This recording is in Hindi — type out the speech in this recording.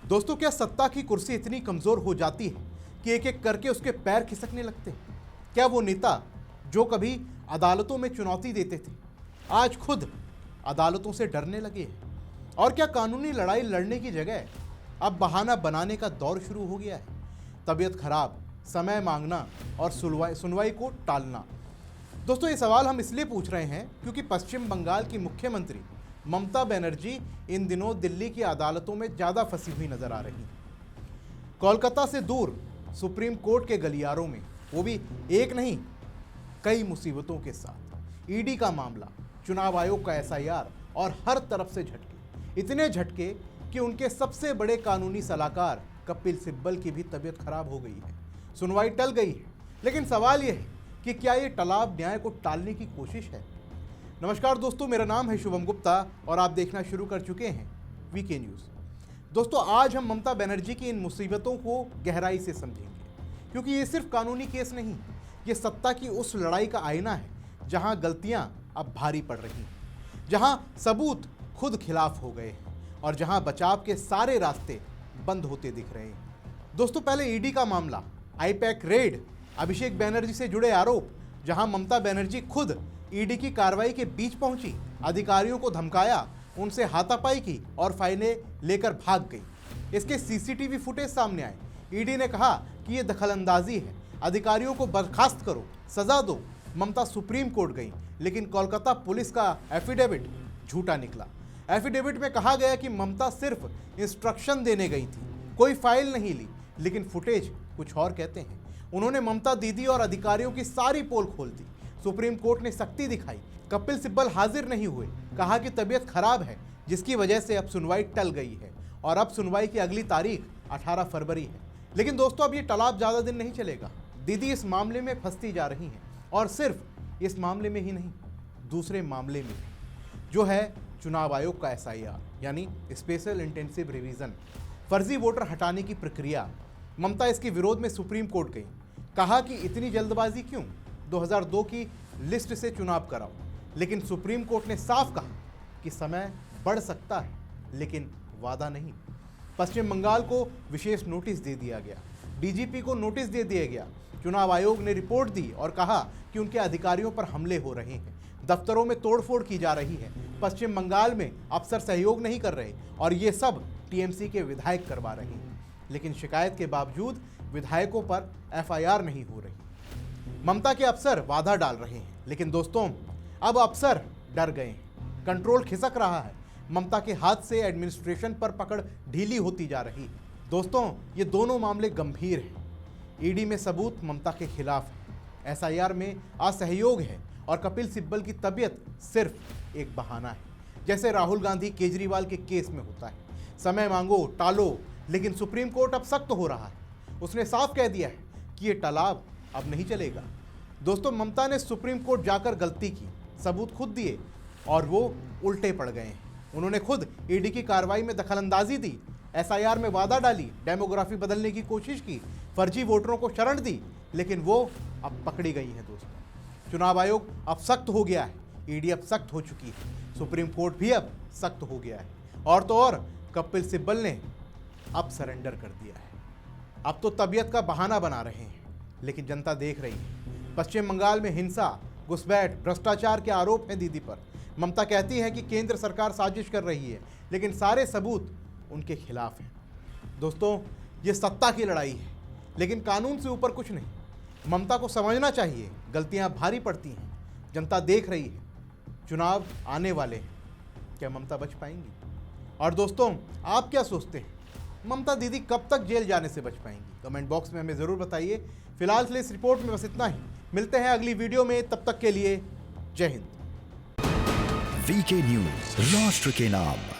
दोस्तों, क्या सत्ता की कुर्सी इतनी कमजोर हो जाती है कि एक एक करके उसके पैर खिसकने लगते हैं? क्या वो नेता जो कभी अदालतों में चुनौती देते थे आज खुद अदालतों से डरने लगे हैं? और क्या कानूनी लड़ाई लड़ने की जगह अब बहाना बनाने का दौर शुरू हो गया है? तबीयत खराब, समय मांगना और सुनवाई को टालना। दोस्तों, ये सवाल हम इसलिए पूछ रहे हैं क्योंकि पश्चिम बंगाल की मुख्यमंत्री ममता बनर्जी इन दिनों दिल्ली की अदालतों में ज़्यादा फंसी हुई नजर आ रही हैं। कोलकाता से दूर सुप्रीम कोर्ट के गलियारों में, वो भी एक नहीं कई मुसीबतों के साथ। ईडी का मामला, चुनाव आयोग का एसआईआर और हर तरफ से झटके, इतने झटके कि उनके सबसे बड़े कानूनी सलाहकार कपिल सिब्बल की भी तबीयत खराब हो गई है। सुनवाई टल गई है, लेकिन सवाल यह है कि क्या ये टलाव न्याय को टालने की कोशिश है? नमस्कार दोस्तों, मेरा नाम है शुभम गुप्ता और आप देखना शुरू कर चुके हैं वीके न्यूज़। दोस्तों, आज हम ममता बनर्जी की इन मुसीबतों को गहराई से समझेंगे, क्योंकि ये सिर्फ कानूनी केस नहीं, ये सत्ता की उस लड़ाई का आईना है जहां गलतियां अब भारी पड़ रही हैं, जहां सबूत खुद खिलाफ हो गए हैं और जहां बचाव के सारे रास्ते बंद होते दिख रहे हैं। दोस्तों, पहले ईडी का मामला, आईपैक रेड, अभिषेक बनर्जी से जुड़े आरोप, जहां ममता बनर्जी खुद ईडी की कार्रवाई के बीच पहुंची, अधिकारियों को धमकाया, उनसे हाथापाई की और फाइलें लेकर भाग गई। इसके सीसीटीवी फुटेज सामने आए। ईडी ने कहा कि यह दखलंदाजी है, अधिकारियों को बर्खास्त करो, सजा दो। ममता सुप्रीम कोर्ट गई, लेकिन कोलकाता पुलिस का एफिडेविट झूठा निकला। एफिडेविट में कहा गया कि ममता सिर्फ इंस्ट्रक्शन देने गई थी, कोई फाइल नहीं ली, लेकिन फुटेज कुछ और कहते हैं। उन्होंने ममता दीदी और अधिकारियों की सारी पोल खोल दी। सुप्रीम कोर्ट ने सख्ती दिखाई, कपिल सिब्बल हाजिर नहीं हुए, कहा कि तबीयत खराब है, जिसकी वजह से अब सुनवाई टल गई है और अब सुनवाई की अगली तारीख 18 फरवरी है। लेकिन दोस्तों, अब ये टलाव ज़्यादा दिन नहीं चलेगा। दीदी इस मामले में फंसती जा रही हैं, और सिर्फ इस मामले में ही नहीं, दूसरे मामले में भी, जो है चुनाव आयोग का एसआईआर यानी स्पेशल इंटेंसिव रिवीजन, फर्जी वोटर हटाने की प्रक्रिया। ममता इसके विरोध में सुप्रीम कोर्ट गई, कहा कि इतनी जल्दबाजी क्यों, 2002 की लिस्ट से चुनाव कराओ। लेकिन सुप्रीम कोर्ट ने साफ कहा कि समय बढ़ सकता है, लेकिन वादा नहीं। पश्चिम बंगाल को विशेष नोटिस दे दिया गया, डीजीपी को नोटिस दे दिया गया। चुनाव आयोग ने रिपोर्ट दी और कहा कि उनके अधिकारियों पर हमले हो रहे हैं, दफ्तरों में तोड़फोड़ की जा रही है, पश्चिम बंगाल में अफसर सहयोग नहीं कर रहे और ये सब टीएमसी के विधायक करवा रहे हैं। लेकिन शिकायत के बावजूद विधायकों पर एफआईआर नहीं हो रही। ममता के अफसर वादा डाल रहे हैं, लेकिन दोस्तों, अब अफसर डर गए हैं, कंट्रोल खिसक रहा है। ममता के हाथ से एडमिनिस्ट्रेशन पर पकड़ ढीली होती जा रही है। दोस्तों, ये दोनों मामले गंभीर हैं। ईडी में सबूत ममता के खिलाफ है, एसआईआर में असहयोग है और कपिल सिब्बल की तबीयत सिर्फ एक बहाना है, जैसे राहुल गांधी केजरीवाल के केस में होता है। समय मांगो, टालो, लेकिन सुप्रीम कोर्ट अब सख्त हो रहा है। उसने साफ कह दिया है कि ये टलाव अब नहीं चलेगा। दोस्तों, ममता ने सुप्रीम कोर्ट जाकर गलती की, सबूत खुद दिए और वो उल्टे पड़ गए हैं। उन्होंने खुद ईडी की कार्रवाई में दखलंदाजी दी, एसआईआर में वादा डाली, डेमोग्राफी बदलने की कोशिश की, फर्जी वोटरों को शरण दी, लेकिन वो अब पकड़ी गई है। दोस्तों, चुनाव आयोग अब सख्त हो गया है, ईडी अब सख्त हो चुकी है, सुप्रीम कोर्ट भी अब सख्त हो गया है, और तो और कपिल सिब्बल ने अब सरेंडर कर दिया है। अब तो तबीयत का बहाना बना रहे हैं, लेकिन जनता देख रही है। पश्चिम बंगाल में हिंसा, घुसपैठ, भ्रष्टाचार के आरोप हैं दीदी पर। ममता कहती है कि केंद्र सरकार साजिश कर रही है, लेकिन सारे सबूत उनके खिलाफ हैं। दोस्तों, ये सत्ता की लड़ाई है, लेकिन कानून से ऊपर कुछ नहीं। ममता को समझना चाहिए, गलतियां भारी पड़ती हैं, जनता देख रही है, चुनाव आने वाले हैं, क्या ममता बच पाएंगी? और दोस्तों, आप क्या सोचते हैं, ममता दीदी कब तक जेल जाने से बच पाएंगी? कमेंट बॉक्स में हमें ज़रूर बताइए। फिलहाल के लिए इस रिपोर्ट में बस इतना ही। मिलते हैं अगली वीडियो में, तब तक के लिए जय हिंद। वीके न्यूज़, राष्ट्र के नाम।